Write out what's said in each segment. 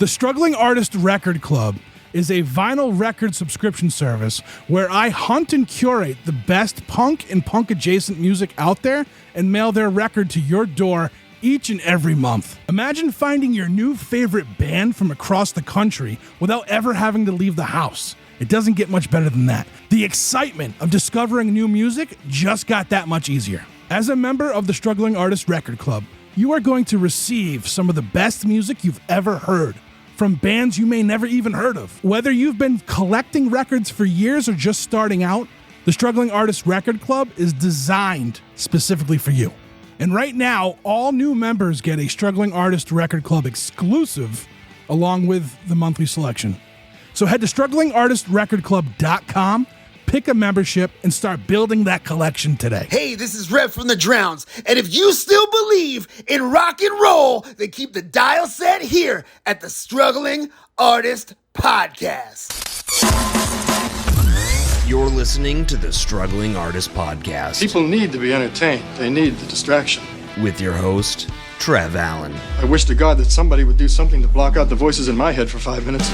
The Struggling Artist Record Club is a vinyl record subscription service where I hunt and curate the best punk and punk-adjacent music out there and mail their record to your door each and every month. Imagine finding your new favorite band from across the country without ever having to leave the house. It doesn't get much better than that. The excitement of discovering new music just got that much easier. As a member of the Struggling Artist Record Club, you are going to receive some of the best music you've ever heard from bands you may never even heard of. Whether you've been collecting records for years or just starting out, the Struggling Artist Record Club is designed specifically for you. And right now, all new members get a Struggling Artist Record Club exclusive along with the monthly selection. So head to StrugglingArtistRecordClub.com, pick a membership, and start building that collection today. Hey, this is Rev from the Drowns, and if you still believe in rock and roll, then keep the dial set here at the Struggling Artist Podcast. You're listening to the Struggling Artist Podcast. People need to be entertained. They need the distraction. With your host, Trev Allen. I wish to God that somebody would do something to block out the voices in my head for 5 minutes.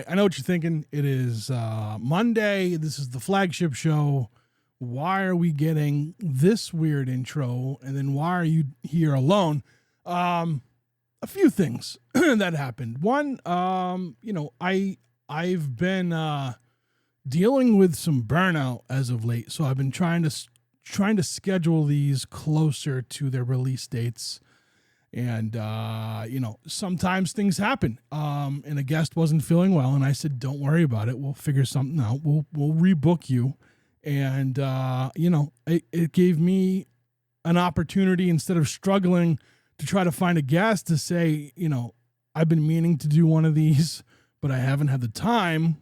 I know what you're thinking. It is Monday. This is the flagship show. Why are we getting this weird intro? And then why are you here alone? A few things that happened. One, I've been dealing with some burnout as of late. So I've been trying to schedule these closer to their release dates. And, sometimes things happen. And a guest wasn't feeling well. And I said, don't worry about it. We'll figure something out. We'll rebook you. And, it gave me an opportunity instead of struggling to try to find a guest to say, I've been meaning to do one of these, but I haven't had the time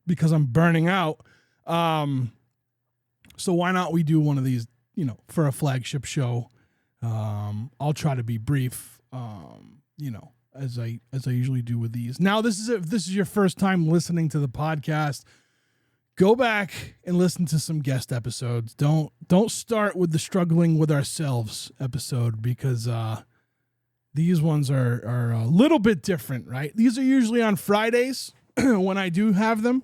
because I'm burning out. So why not we do one of these, for a flagship show? I'll try to be brief, as I usually do with these. Now, if this is your first time listening to the podcast, go back and listen to some guest episodes. Don't start with the Struggling with Ourselves episode because these ones are a little bit different, right? These are usually on Fridays when I do have them,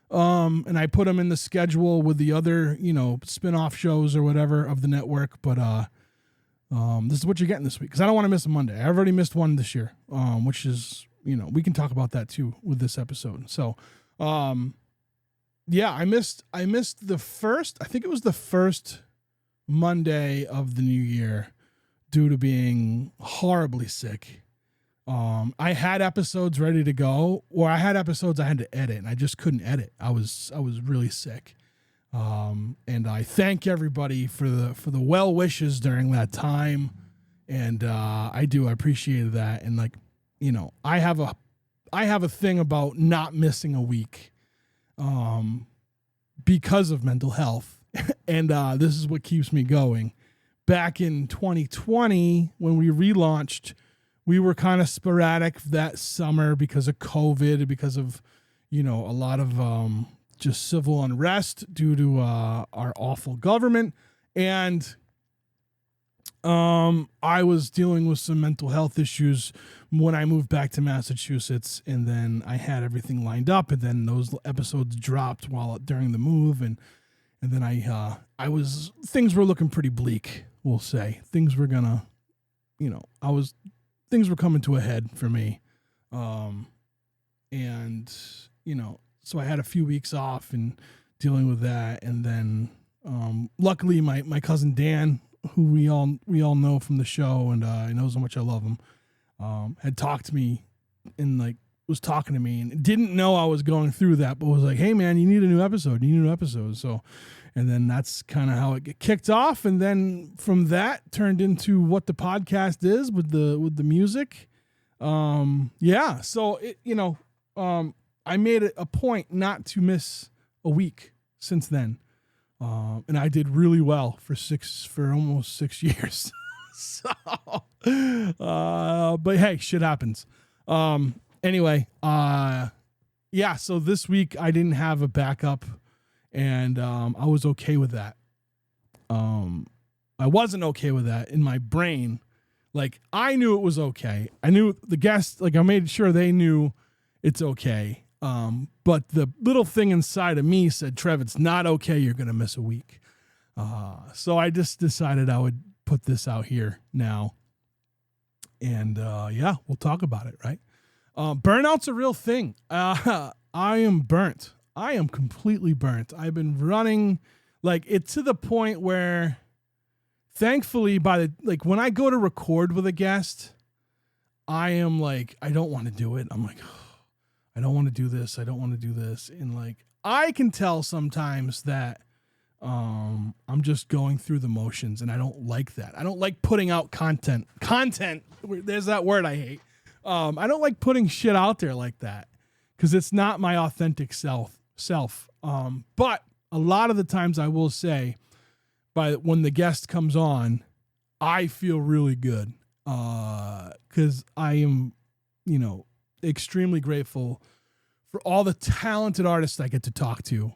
and I put them in the schedule with the other, spin-off shows or whatever of the network, but this is what you're getting this week because I don't want to miss a Monday. I've already missed one this year, which is, we can talk about that too with this episode. So, I missed the first, I think it was the first Monday of the new year due to being horribly sick. I had episodes ready to go, or I had episodes I had to edit and I just couldn't edit. I was really sick. And I thank everybody for the well wishes during that time. And, I appreciate that. And I have a thing about not missing a week, because of mental health. And, this is what keeps me going. Back in 2020, when we relaunched, we were kind of sporadic that summer because of COVID, because of, a lot of, just civil unrest due to our awful government. And I was dealing with some mental health issues when I moved back to Massachusetts, and then I had everything lined up, and then those episodes dropped during the move, and then things were looking pretty bleak, we'll say. Things were gonna, things were coming to a head for me. So I had a few weeks off and dealing with that. And then Luckily, my cousin Dan, who we all know from the show, and he knows how much I love him, had talked to me and like was talking to me and didn't know I was going through that, but was like, "Hey man, you need a new episode. You need a new episode." So, and then that's kind of how it get kicked off, and then from that turned into what the podcast is with the music. Yeah. So it, I made it a point not to miss a week since then. And I did really well for almost 6 years. So, but hey, shit happens. Anyway, yeah, so this week I didn't have a backup, and, I was okay with that. I wasn't okay with that in my brain. Like, I knew it was okay. I knew the guests, like, I made sure they knew it's okay. But the little thing inside of me said, Trev, it's not okay. You're going to miss a week. So I just decided I would put this out here now. And, yeah, we'll talk about it. Right. Burnout's a real thing. I am burnt. I am completely burnt. I've been running like it to the point where thankfully when I go to record with a guest, I am like, I don't want to do it. I'm like, I don't want to do this. I don't want to do this. And like, I can tell sometimes that, I'm just going through the motions, and I don't like that. I don't like putting out content. There's that word I hate. I don't like putting shit out there like that because it's not my authentic self. But a lot of the times I will say when the guest comes on, I feel really good. Cause I am, extremely grateful for all the talented artists I get to talk to,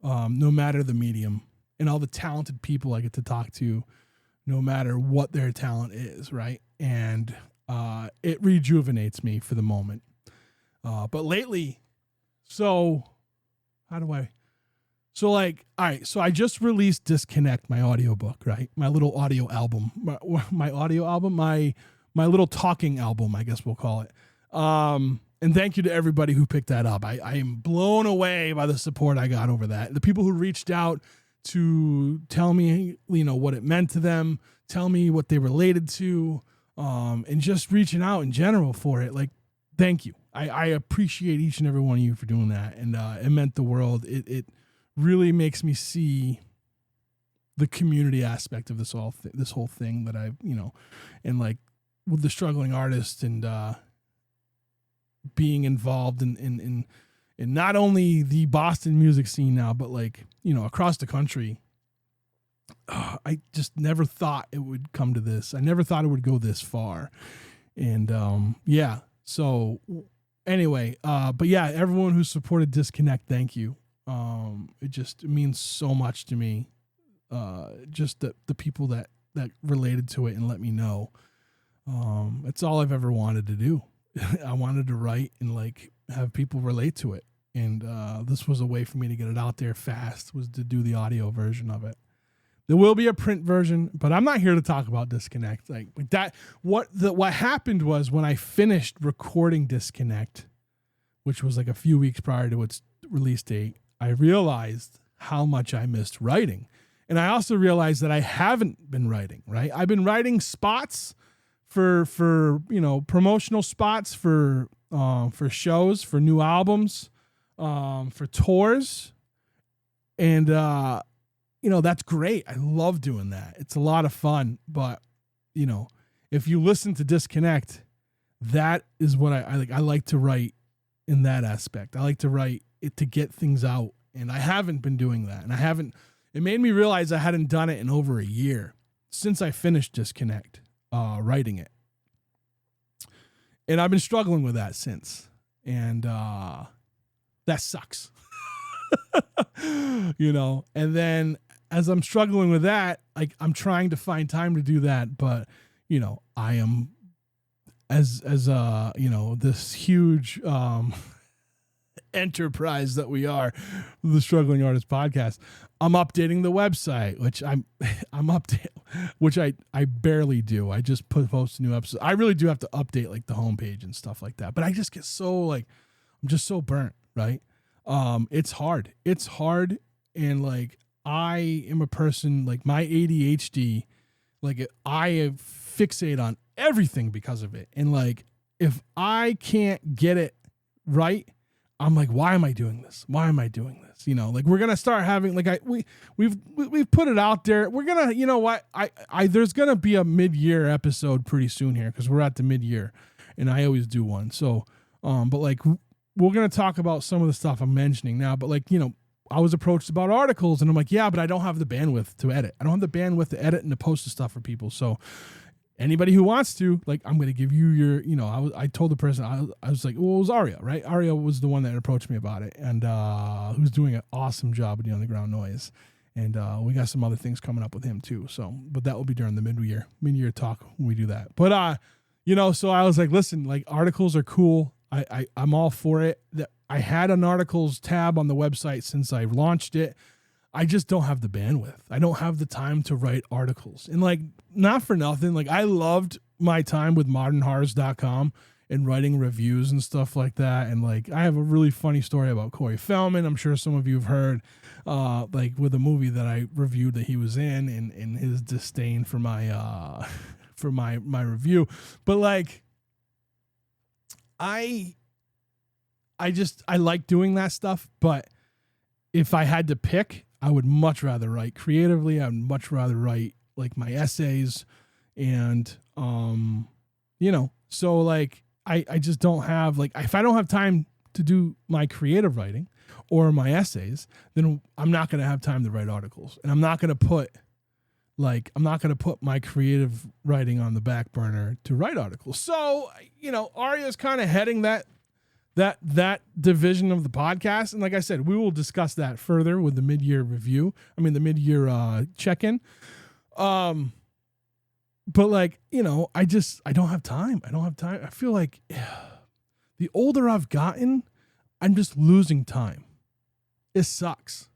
no matter the medium, and all the talented people I get to talk to, no matter what their talent is. Right. And, it rejuvenates me for the moment. But lately, all right. So I just released Disconnect, my audiobook, right? My little audio album, my audio album, my little talking album, I guess we'll call it. And thank you to everybody who picked that up. I am blown away by the support I got over that. The people who reached out to tell me, what it meant to them, tell me what they related to, and just reaching out in general for it. Like, thank you. I appreciate each and every one of you for doing that. And, it meant the world. It really makes me see the community aspect of this whole thing that I've, and like with the struggling artist and, being involved in not only the Boston music scene now, but like, across the country. I just never thought it would come to this. I never thought it would go this far. And, yeah. So anyway, but yeah, everyone who supported Disconnect, thank you. It means so much to me. Just the people that related to it and let me know. It's all I've ever wanted to do. I wanted to write and like have people relate to it. And, this was a way for me to get it out there fast, was to do the audio version of it. There will be a print version, but I'm not here to talk about Disconnect. Like that, what happened was when I finished recording Disconnect, which was like a few weeks prior to its release date, I realized how much I missed writing. And I also realized that I haven't been writing, right? I've been writing spots for promotional spots for shows, for new albums, for tours. And, that's great. I love doing that. It's a lot of fun. But, if you listen to Disconnect, that is what I like. I like to write in that aspect. I like to write it to get things out. And I haven't been doing that. And it made me realize I hadn't done it in over a year since I finished Disconnect, writing it. And I've been struggling with that since. And that sucks. And then as I'm struggling with that, like I'm trying to find time to do that, but I am as this huge enterprise that we are, the Struggling Artist Podcast. I'm updating the website, which I barely do. I just post a new episode. I really do have to update like the homepage and stuff like that. But I just get I'm just so burnt, right? It's hard. And like I am a person, like my ADHD, like I fixate on everything because of it. And like, if I can't get it right, I'm like, why am I doing this? Why am I doing this? You know, like we're going to start having, like we've put it out there. We're going to, you know what? There's going to be a mid-year episode pretty soon here, because we're at the mid-year and I always do one. So, but like, we're going to talk about some of the stuff I'm mentioning now, but like, you know, I was approached about articles and I'm like, yeah, but I don't have the bandwidth to edit. I don't have the bandwidth to edit and to post the stuff for people. So anybody who wants to, like, I'm going to give you your, you know, I told the person, I was like, well, it was Aria, right? Aria was the one that approached me about it, and who's doing an awesome job with the underground noise. And we got some other things coming up with him too. So, but that will be during the mid-year talk when we do that. But, you know, so I was like, listen, like articles are cool. I'm all for it. I had an articles tab on the website since I launched it. I just don't have the bandwidth. I don't have the time to write articles. And like, not for nothing, like I loved my time with modernhorrors.com and writing reviews and stuff like that. And like, I have a really funny story about Corey Feldman. I'm sure some of you have heard, like with a movie that I reviewed that he was in, and his disdain for my, for my review. But like, I like doing that stuff, but if I had to pick, I would much rather write creatively. I would much rather write like my essays, and you know, so like I just don't have, like, if I don't have time to do my creative writing or my essays, then I'm not going to have time to write articles, and I'm not going to put my creative writing on the back burner to write articles. So, you know, Aria's kind of heading that division of the podcast. And like I said, we will discuss that further with the mid-year review. I mean, the mid-year check-in. But like, you know, I don't have time. I feel like the older I've gotten, I'm just losing time. It sucks.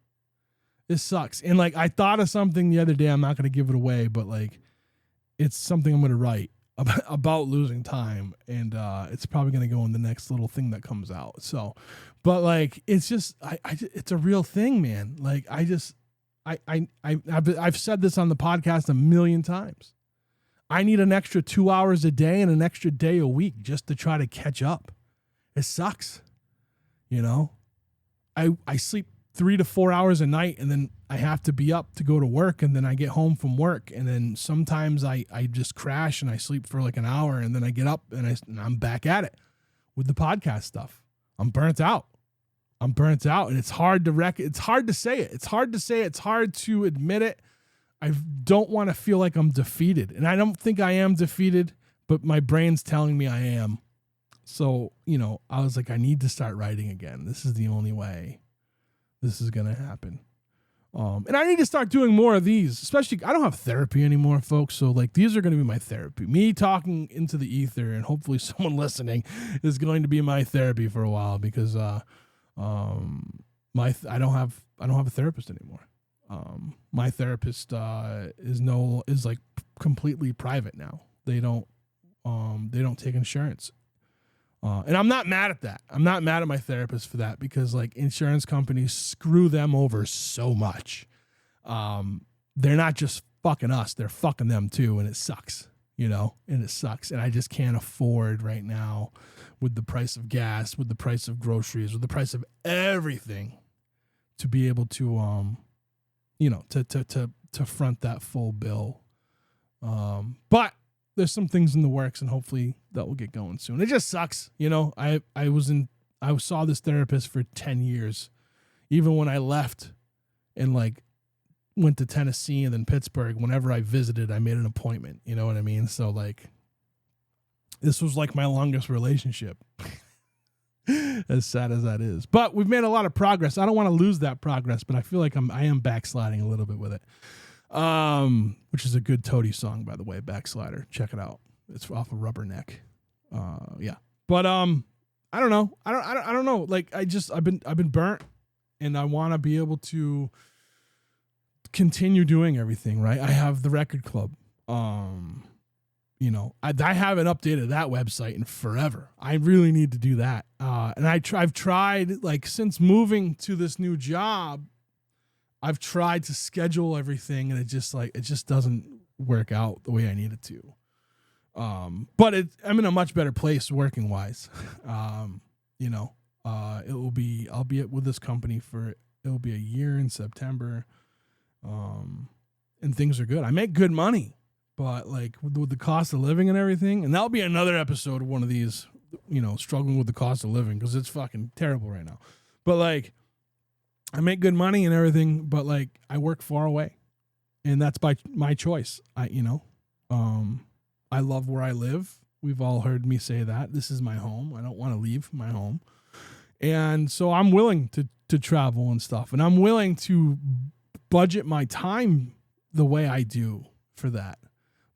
And like, I thought of something the other day. I'm not going to give it away, but like, it's something I'm going to write about losing time, and it's probably going to go in the next little thing that comes out. So, but like, it's just, it's a real thing, man. Like, I've said this on the podcast a million times. I need an extra 2 hours a day and an extra day a week just to try to catch up. It sucks. You know, I sleep 3 to 4 hours a night, and then I have to be up to go to work, and then I get home from work, and then sometimes I just crash and I sleep for like an hour, and then I get up and I'm back at it with the podcast stuff. I'm burnt out, and it's hard to it's hard to say it. It's hard to admit it. I don't want to feel like I'm defeated, and I don't think I am defeated, but my brain's telling me I am. So, you know, I was like, I need to start writing again. This is the only way this is going to happen. And I need to start doing more of these, especially, I don't have therapy anymore, folks. So like, these are going to be my therapy. Me talking into the ether, and hopefully someone listening is going to be my therapy for a while, because I don't have a therapist anymore. My therapist is like completely private now. They don't take insurance. And I'm not mad at that. I'm not mad at my therapist for that, because like, insurance companies screw them over so much. They're not just fucking us, they're fucking them too. And it sucks, you know, and I just can't afford right now, with the price of gas, with the price of groceries, with the price of everything, to be able to, you know, to front that full bill. But there's some things in the works, and hopefully that will get going soon. It just sucks. You know, I saw this therapist for 10 years. Even when I left and like went to Tennessee and then Pittsburgh, whenever I visited, I made an appointment. You know what I mean? So like, this was like my longest relationship, as sad as that is. But we've made a lot of progress. I don't want to lose that progress, but I feel like I am backsliding a little bit with it. Which is a good Toady song, by the way, Backslider. Check it out. It's off of Rubberneck. Yeah. But I don't know. I don't know. Like, I've been burnt, and I want to be able to continue doing everything, right? I have the record club. You know, I haven't updated that website in forever. I really need to do that. And I've tried, like, since moving to this new job, I've tried to schedule everything, and it just doesn't work out the way I need it to. But I'm in a much better place working wise. I'll be with this company it'll be a year in September. And things are good. I make good money, but like with the cost of living and everything, and that'll be another episode of one of these, struggling with the cost of living, because it's fucking terrible right now. But like, I make good money and everything, but like I work far away, and that's by my choice. I love where I live. We've all heard me say that this is my home. I don't want to leave my home. And so I'm willing to travel and stuff, and I'm willing to budget my time the way I do for that.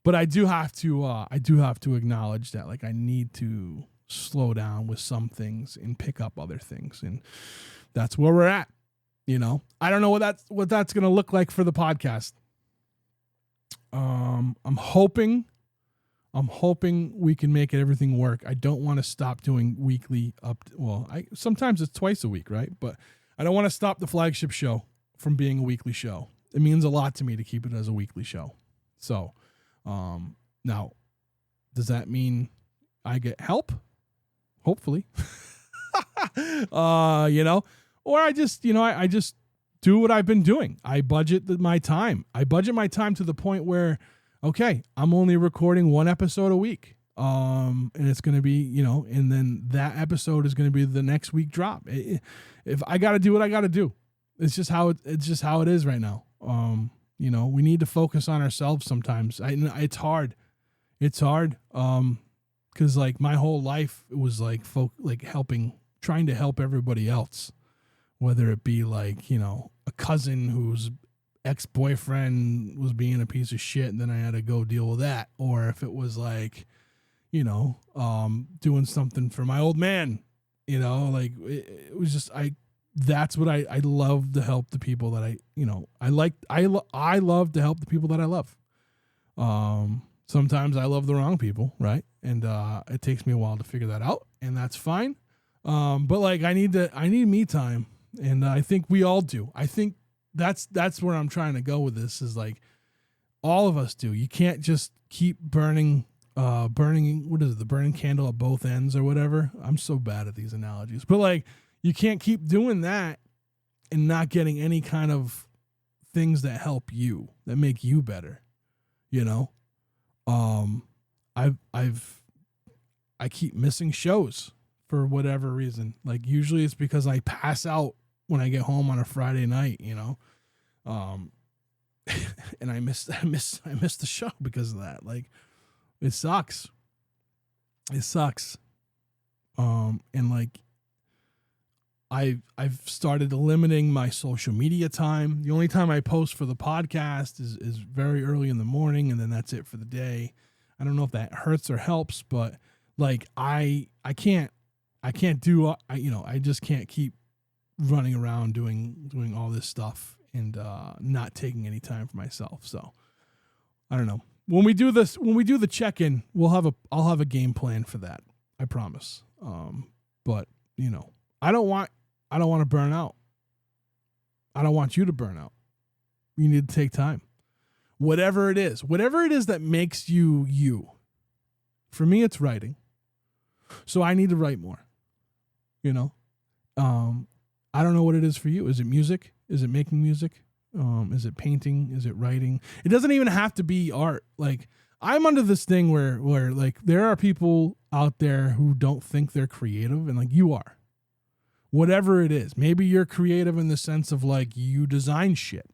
But I do have to acknowledge that like I need to slow down with some things and pick up other things, and that's where we're at. I don't know what that's going to look like for the podcast. I'm hoping we can make everything work. I don't want to stop doing weekly sometimes it's twice a week, right? But I don't want to stop the flagship show from being a weekly show. It means a lot to me to keep it as a weekly show. So, now, does that mean I get help? Hopefully. Or I just, I just do what I've been doing. I budget my time. I budget my time to the point where, okay, I'm only recording one episode a week. And it's going to be, and then that episode is going to be the next week drop. If I got to do what I got to do, it's just how it is right now. We need to focus on ourselves sometimes. It's hard. Cause like my whole life it was like trying to help everybody else, whether it be like, a cousin whose ex-boyfriend was being a piece of shit and then I had to go deal with that. Or if it was like, doing something for my old man, like it was just, that's what I love to help the people that I love to help the people that I love. Sometimes I love the wrong people, right? And it takes me a while to figure that out, and that's fine. But like I need me time, and I think we all do. I think that's where I'm trying to go with this, is like all of us do. You can't just keep burning the burning candle at both ends or whatever. I'm so bad at these analogies, but like you can't keep doing that and not getting any kind of things that help you, that make you better. I keep missing shows for whatever reason. Like usually it's because I pass out when I get home on a Friday night, and I miss the show because of that. Like it sucks. And like I've started limiting my social media time. The only time I post for the podcast is very early in the morning, and then that's it for the day. I don't know if that hurts or helps, but like I just can't keep running around doing all this stuff and not taking any time for myself. So I don't know. When we do the check-in, I'll have a game plan for that. I promise. But I don't want to burn out. I don't want you to burn out. You need to take time. Whatever it is that makes you you. For me, it's writing. So I need to write more. I don't know what it is for you. Is it music? Is it making music? Is it painting? Is it writing? It doesn't even have to be art. Like I'm under this thing where like there are people out there who don't think they're creative, and like you are. Whatever it is, maybe you're creative in the sense of like you design shit,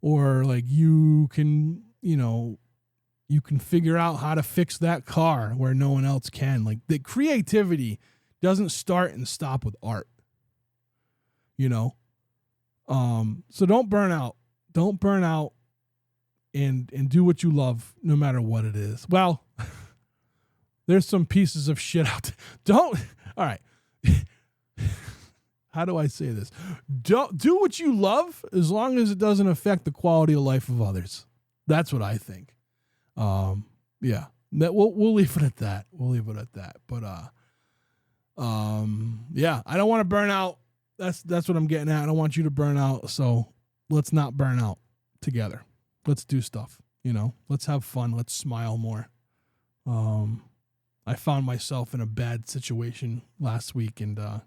or like you can figure out how to fix that car where no one else can. Like the creativity doesn't start and stop with art, so don't burn out. Don't burn out and do what you love no matter what it is. Well, there's some pieces of shit out there. All right. How do I say this? Don't do what you love as long as it doesn't affect the quality of life of others. That's what I think. Yeah. We'll leave it at that. But yeah, I don't want to burn out. That's what I'm getting at. I don't want you to burn out. So let's not burn out together. Let's do stuff, let's have fun. Let's smile more. I found myself in a bad situation last week, and I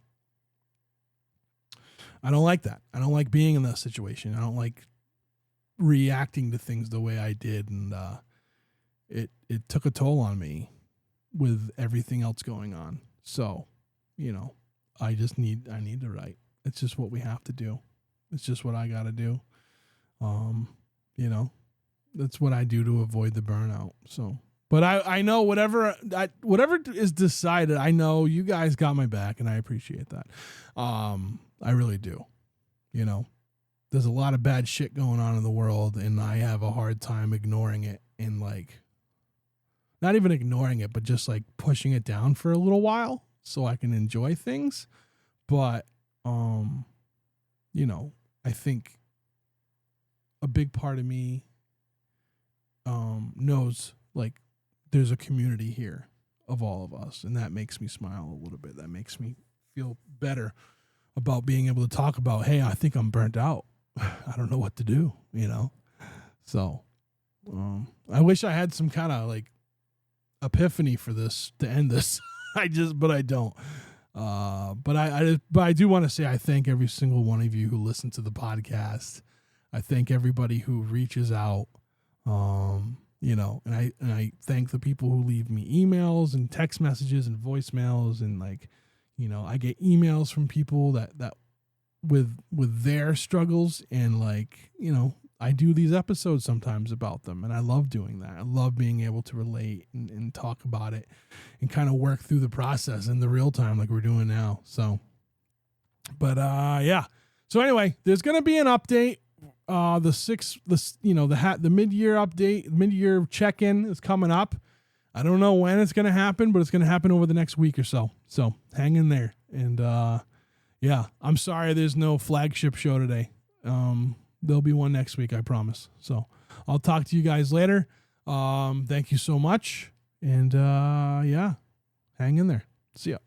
don't like that. I don't like being in that situation. I don't like reacting to things the way I did, and it took a toll on me with everything else going on. So, I need to write. It's just what we have to do. It's just what I got to do. That's what I do to avoid the burnout. So, but I know whatever is decided, I know you guys got my back, and I appreciate that. I really do. There's a lot of bad shit going on in the world, and I have a hard time ignoring it, and not even ignoring it, but just pushing it down for a little while so I can enjoy things. But, I think a big part of me knows there's a community here of all of us, and that makes me smile a little bit. That makes me feel better about being able to talk about, hey, I think I'm burnt out. I don't know what to do, So I wish I had some kind of epiphany for this to end this. But I don't. But I do want to say I thank every single one of you who listen to the podcast. I thank everybody who reaches out. And I thank the people who leave me emails and text messages and voicemails, and I get emails from people that with their struggles, and I do these episodes sometimes about them, and I love doing that. I love being able to relate and talk about it and kind of work through the process in the real time like we're doing now. So, but yeah. So anyway, there's going to be an update. The mid-year update, mid-year check-in is coming up. I don't know when it's going to happen, but it's going to happen over the next week or so. So hang in there. And yeah, I'm sorry there's no flagship show today. There'll be one next week, I promise. So I'll talk to you guys later. Thank you so much. And yeah, hang in there. See ya.